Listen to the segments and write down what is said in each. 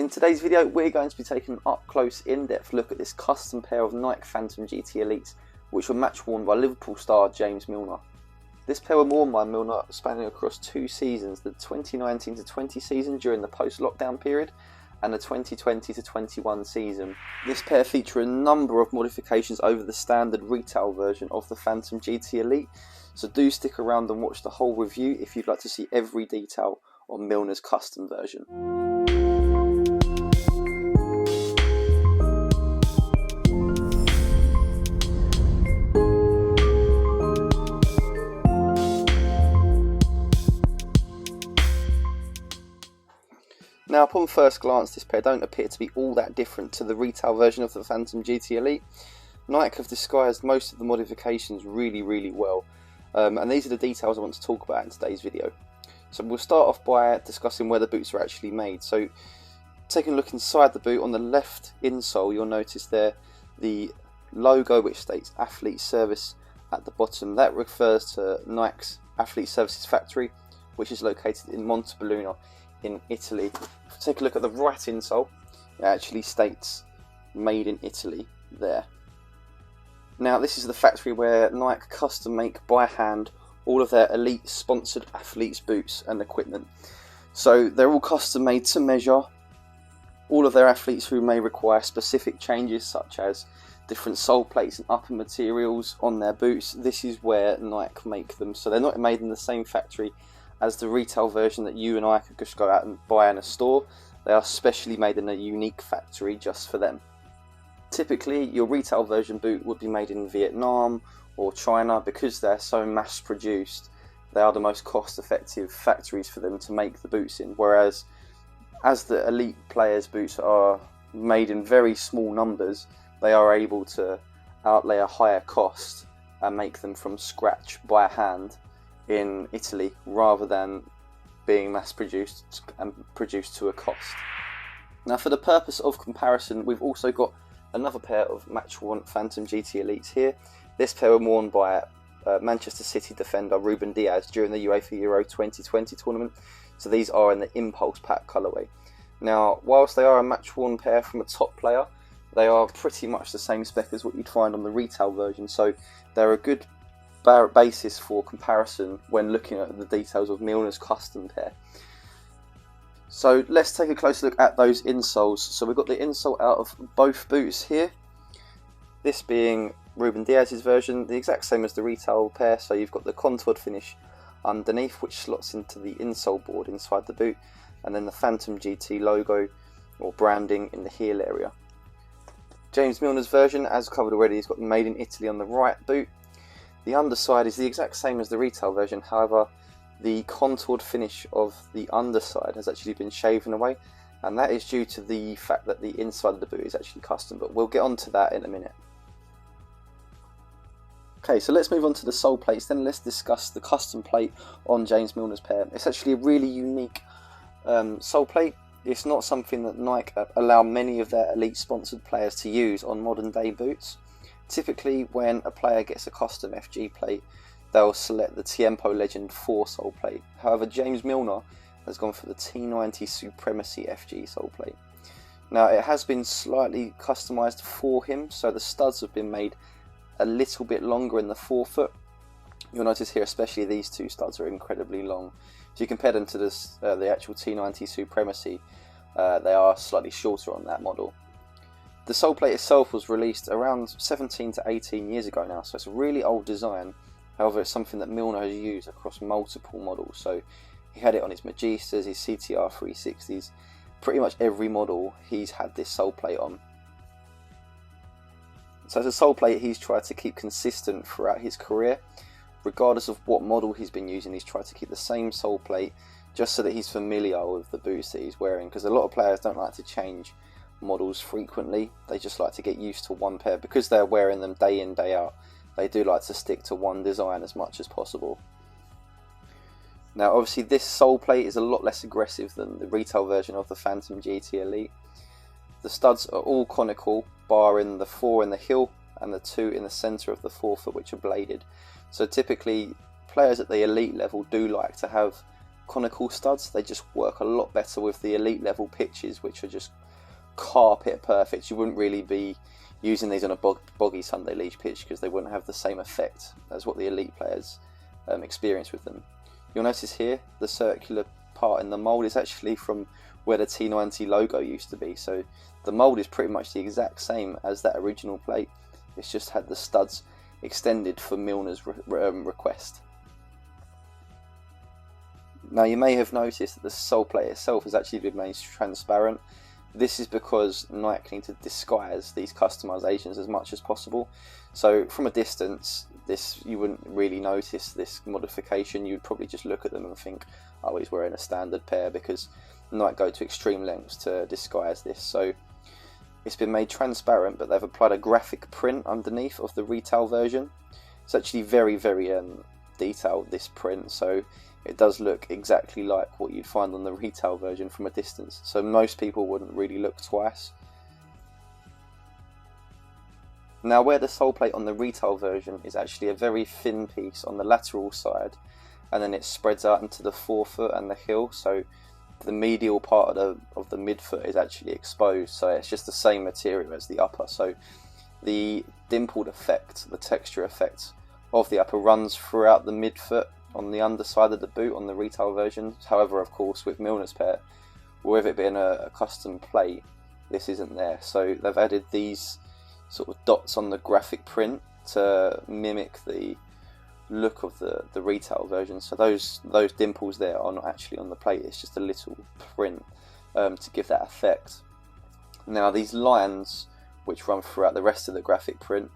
In today's video, we're going to be taking an up-close, in-depth look at this custom pair of Nike Phantom GT Elites, which were match-worn by Liverpool star James Milner. This pair were worn by Milner spanning across 2 seasons, the 2019-20 season during the post-lockdown period, and the 2020-21 season. This pair feature a number of modifications over the standard retail version of the Phantom GT Elite, so do stick around and watch the whole review if you'd like to see every detail on Milner's custom version. Now, upon first glance, this pair don't appear to be all that different to the retail version of the Phantom GT Elite. Nike have disguised most of the modifications really well, and these are the details I want to talk about in today's video. So we'll start off by discussing where the boots are actually made. So taking a look inside the boot, on the left insole you'll notice there the logo which states Athlete Service at the bottom. That refers to Nike's Athlete Services factory, which is located in Montebelluna in Italy. If we take a look at the right insole, it actually states Made in Italy there. Now, this is the factory where Nike custom make by hand all of their elite sponsored athletes boots and equipment. So they're all custom made to measure. All of their athletes who may require specific changes such as different sole plates and upper materials on their boots, this is where Nike make them. So they're not made in the same factory as the retail version that you and I could just go out and buy in a store. They are specially made in a unique factory just for them. Typically your retail version boot would be made in Vietnam or China. Because they're so mass produced, they are the most cost effective factories for them to make the boots in, whereas as the elite players' boots are made in very small numbers, they are able to outlay a higher cost and make them from scratch by hand in Italy, rather than being mass produced and produced to a cost. Now, for the purpose of comparison, we've also got another pair of match-worn Phantom GT Elites here. This pair were worn by Manchester City defender Ruben Diaz during the UEFA Euro 2020 tournament, so these are in the Impulse Pack colourway. Now, whilst they are a match-worn pair from a top player, they are pretty much the same spec as what you'd find on the retail version, so they're a good basis for comparison when looking at the details of Milner's custom pair. So let's take a closer look at those insoles. So we've got the insole out of both boots here, this being Ruben Diaz's version, the exact same as the retail pair. So you've got the contoured finish underneath, which slots into the insole board inside the boot, and then the Phantom GT logo or branding in the heel area. James Milner's version, as covered already, has got Made in Italy on the right boot. The underside is the exact same as the retail version, however the contoured finish of the underside has actually been shaven away, and that is due to the fact that the inside of the boot is actually custom, but we'll get onto that in a minute. Okay, so let's move on to the sole plates, then let's discuss the custom plate on James Milner's pair. It's actually a really unique sole plate. It's not something that Nike allow many of their elite sponsored players to use on modern day boots. Typically when a player gets a custom FG plate, they'll select the Tiempo Legend 4 sole plate. However, James Milner has gone for the T90 Supremacy FG sole plate. Now, it has been slightly customised for him, so the studs have been made a little bit longer in the forefoot. You'll notice here especially these two studs are incredibly long. If you compare them to this, the actual T90 Supremacy, they are slightly shorter on that model. The sole plate itself was released around 17 to 18 years ago now, so it's a really old design. However, it's something that Milner has used across multiple models. So he had it on his Magistas, his CTR 360s, pretty much every model he's had this sole plate on. So as a sole plate, he's tried to keep consistent throughout his career. Regardless of what model he's been using, he's tried to keep the same sole plate just so that he's familiar with the boots that he's wearing, because a lot of players don't like to change models frequently. They just like to get used to one pair. Because they're wearing them day in, day out, they do like to stick to one design as much as possible. Now, obviously this sole plate is a lot less aggressive than the retail version of the Phantom GT Elite. The studs are all conical, barring the 4 in the heel and the 2 in the centre of the forefoot, which are bladed. So typically players at the elite level do like to have conical studs. They just work a lot better with the elite level pitches, which are just carpet perfect. You wouldn't really be using these on a boggy Sunday League pitch because they wouldn't have the same effect as what the elite players experience with them. You'll notice here the circular part in the mould is actually from where the T90 logo used to be, so the mould is pretty much the exact same as that original plate. It's just had the studs extended for Milner's request. Now you may have noticed that the sole plate itself has actually been made transparent. This is because Nike need to disguise these customizations as much as possible. So from a distance, you wouldn't really notice this modification. You'd probably just look at them and think, oh, he's wearing a standard pair, because Nike go to extreme lengths to disguise this. So it's been made transparent, but they've applied a graphic print underneath of the retail version. It's actually very, very detailed, this print, so it does look exactly like what you'd find on the retail version from a distance, so most people wouldn't really look twice. Now, where the sole plate on the retail version is actually a very thin piece on the lateral side, and then it spreads out into the forefoot and the heel, so the medial part of the midfoot is actually exposed, so it's just the same material as the upper. So the dimpled effect, the texture effect of the upper runs throughout the midfoot on the underside of the boot on the retail version. However, of course, with Milner's pair, with it being a custom plate, this isn't there. So they've added these sort of dots on the graphic print to mimic the look of the retail version. So those dimples there are not actually on the plate, it's just a little print to give that effect. Now these lines which run throughout the rest of the graphic print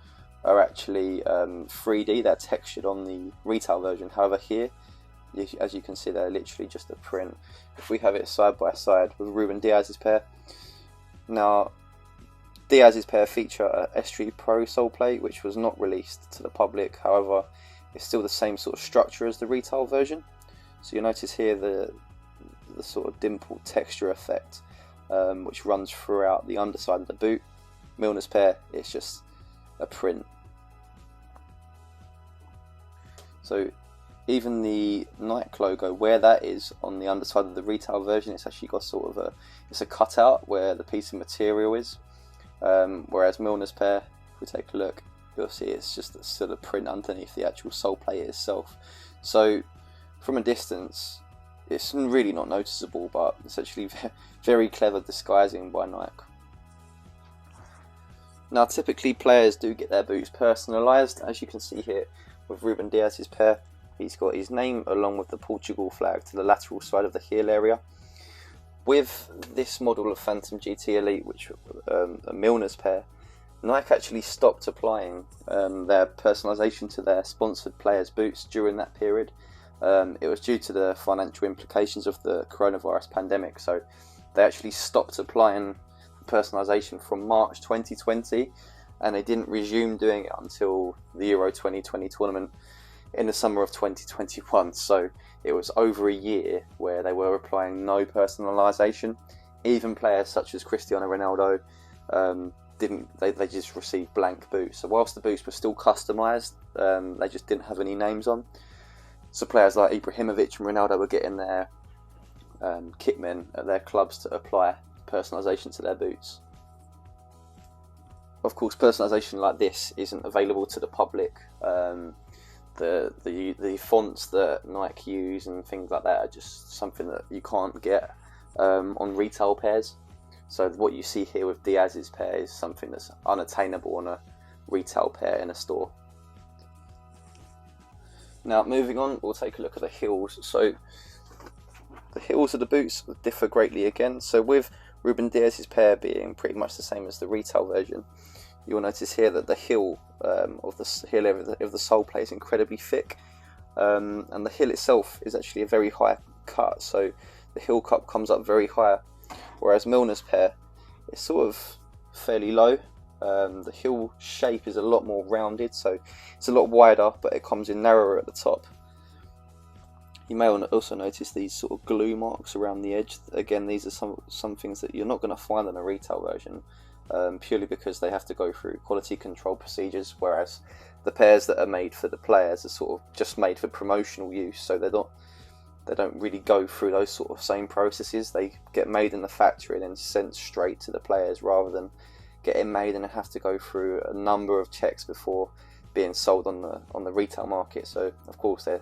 are actually 3D, they're textured on the retail version. However here, as you can see, they're literally just a print. If we have it side by side with Ruben Diaz's pair, now Diaz's pair feature a S3 Pro sole plate which was not released to the public. However, it's still the same sort of structure as the retail version. So you'll notice here the sort of dimpled texture effect which runs throughout the underside of the boot. Milner's pair, it's just a print. So even the Nike logo, where that is on the underside of the retail version, it's actually got sort of it's a cutout where the piece of material is. Whereas Milner's pair, if we take a look, you'll see it's just still a print underneath the actual sole plate itself. So from a distance, it's really not noticeable, but it's actually very clever disguising by Nike. Now typically players do get their boots personalised, as you can see here with Ruben Diaz's pair. He's got his name along with the Portugal flag to the lateral side of the heel area. With this model of Phantom GT Elite, which a Milner's pair, Nike actually stopped applying their personalisation to their sponsored players' boots during that period. It was due to the financial implications of the coronavirus pandemic, so they actually stopped applying personalisation from March 2020, and they didn't resume doing it until the Euro 2020 tournament in the summer of 2021. So it was over a year where they were applying no personalisation. Even players such as Cristiano Ronaldo they just received blank boots. So whilst the boots were still customised, they just didn't have any names on. So players like Ibrahimovic and Ronaldo were getting their kitmen at their clubs to apply personalisation to their boots. Of course, personalisation like this isn't available to the public. The fonts that Nike use and things like that are just something that you can't get on retail pairs. So what you see here with Diaz's pair is something that's unattainable on a retail pair in a store. Now moving on, we'll take a look at the heels. So the heels of the boots differ greatly again. So with Ruben Diaz's pair being pretty much the same as the retail version, you'll notice here that the heel of the sole plate is incredibly thick, and the heel itself is actually a very high cut. So the heel cup comes up very high, whereas Milner's pair is sort of fairly low. The heel shape is a lot more rounded, so it's a lot wider, but it comes in narrower at the top. You may also notice these sort of glue marks around the edge. Again, these are some things that you're not going to find in a retail version, purely because they have to go through quality control procedures, whereas the pairs that are made for the players are sort of just made for promotional use, so they're not they don't really go through those sort of same processes. They get made in the factory and then sent straight to the players, rather than getting made and have to go through a number of checks before being sold on the retail market. So of course they're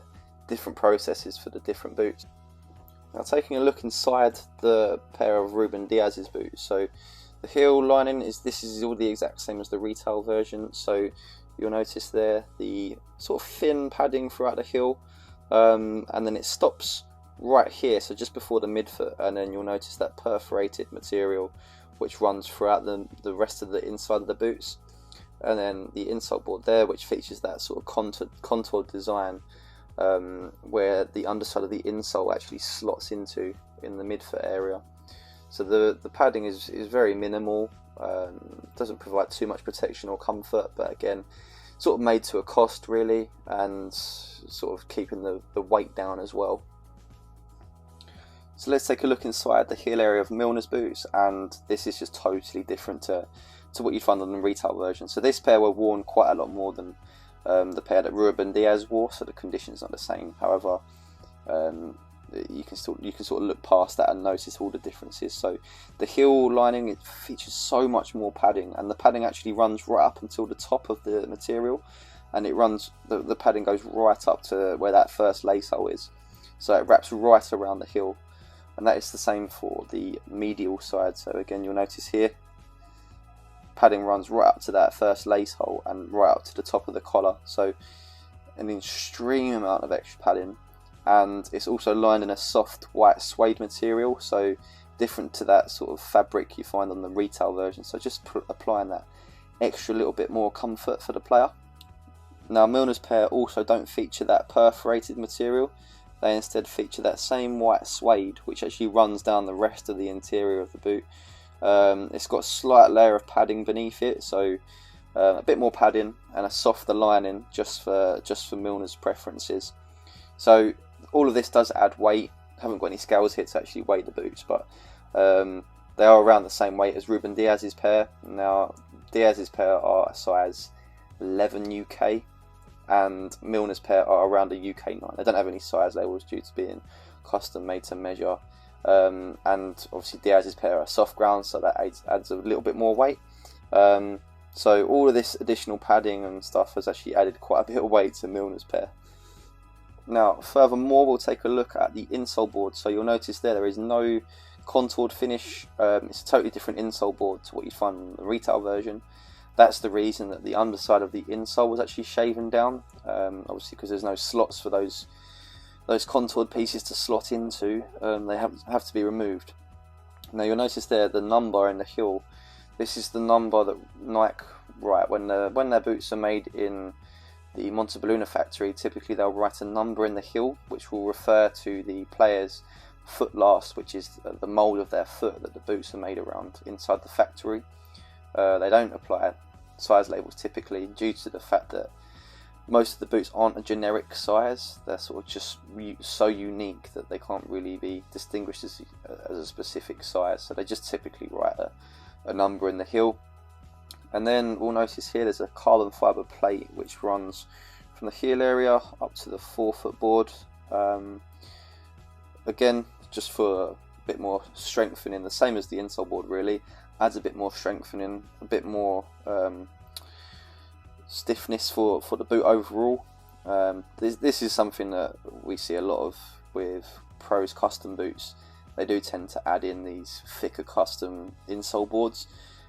different processes for the different boots. Now, taking a look inside the pair of Ruben Dias's boots, so the heel lining is all the exact same as the retail version. So you'll notice there the sort of thin padding throughout the heel, and then it stops right here, so just before the midfoot, and then you'll notice that perforated material which runs throughout the rest of the inside of the boots, and then the insole board there, which features that sort of contoured design, where the underside of the insole actually slots into in the midfoot area. So the padding is very minimal, doesn't provide too much protection or comfort, but again, sort of made to a cost really, and sort of keeping the weight down as well. So let's take a look inside the heel area of Milner's boots, and this is just totally different to what you'd find on the retail version. So this pair were worn quite a lot more than the pair that Ruben Dias wore, so the condition's not the same. However, you can sort of look past that and notice all the differences. So the heel lining, it features so much more padding, and the padding actually runs right up until the top of the material, and it runs the padding goes right up to where that first lace hole is, so it wraps right around the heel. And that is the same for the medial side. So again, you'll notice here, padding runs right up to that first lace hole and right up to the top of the collar. So an extreme amount of extra padding, and it's also lined in a soft white suede material, so different to that sort of fabric you find on the retail version. So just applying that extra little bit more comfort for the player. Now, Milner's pair also don't feature that perforated material. They instead feature that same white suede, which actually runs down the rest of the interior of the boot. It's got a slight layer of padding beneath it, so a bit more padding and a softer lining just for Milner's preferences. So all of this does add weight. I haven't got any scales here to actually weigh the boots, but they are around the same weight as Ruben Dias's pair. Now, Dias's pair are a size 11 UK, and Milner's pair are around a UK 9. They don't have any size labels due to being custom made to measure, and obviously Dias's pair are soft ground, so that adds a little bit more weight. So all of this additional padding and stuff has actually added quite a bit of weight to Milner's pair. Now, furthermore, we'll take a look at the insole board. So you'll notice there is no contoured finish. It's a totally different insole board to what you find in the retail version. That's the reason that the underside of the insole was actually shaven down, obviously because there's no slots for those contoured pieces to slot into. They have to be removed. Now, you'll notice there the number in the heel. This is the number that Nike write when their boots are made in the Montebelluna factory. Typically they'll write a number in the heel which will refer to the player's foot last, which is the mould of their foot that the boots are made around inside the factory. They don't apply size labels typically, due to the fact that most of the boots aren't a generic size. They're sort of just so unique that they can't really be distinguished as a specific size, so they just typically write a number in the heel. And then we'll notice here there's a carbon fibre plate which runs from the heel area up to the forefoot board. Again, just for a bit more strengthening, the same as the insole board really, adds a bit more strengthening, a bit more stiffness for the boot overall. This is something that we see a lot of with pros custom boots. They do tend to add in these thicker custom insole boards.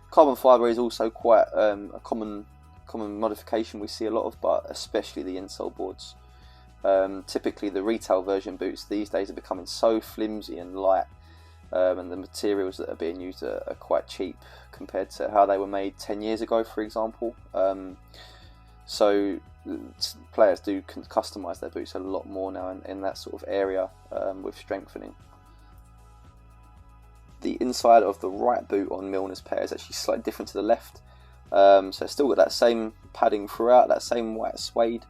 Carbon fibre is also quite a common modification we see a lot of, but especially the insole boards. Typically the retail version boots these days are becoming so flimsy and light, and the materials that are being used are quite cheap compared to how they were made 10 years ago, for example. So players do customise their boots a lot more now in that sort of area with strengthening. The inside of the right boot on Milner's pair is actually slightly different to the left. So it's still got that same padding throughout, that same white suede,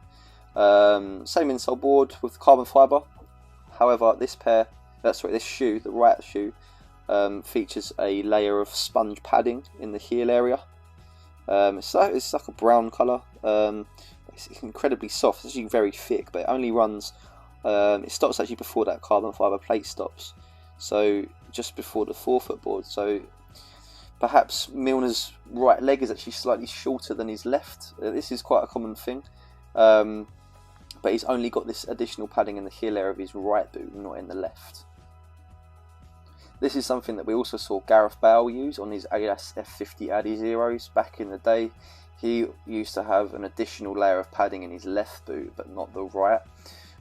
same insole board with carbon fibre. However, this shoe, the right shoe, features a layer of sponge padding in the heel area. It's like a brown colour. It's incredibly soft. It's actually very thick, but it only runs It stops actually before that carbon fibre plate stops, so just before the forefoot board. So perhaps Milner's right leg is actually slightly shorter than his left. This is quite a common thing, but he's only got this additional padding in the heel area of his right boot, not in the left. This is something that we also saw Gareth Bale use on his Adidas F50 Adi Zeros back in the day. He used to have an additional layer of padding in his left boot, but not the right.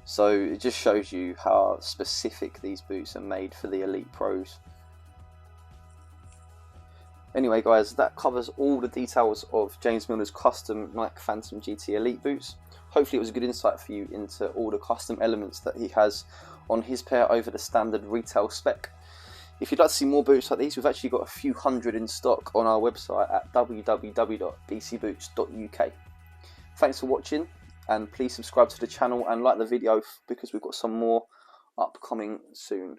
So it just shows you how specific these boots are made for the elite pros. Anyway guys, that covers all the details of James Milner's custom Nike Phantom GT Elite boots. Hopefully it was a good insight for you into all the custom elements that he has on his pair over the standard retail spec. If you'd like to see more boots like these, we've actually got a few hundred in stock on our website at www.bcboots.uk. Thanks for watching, and please subscribe to the channel and like the video because we've got some more upcoming soon.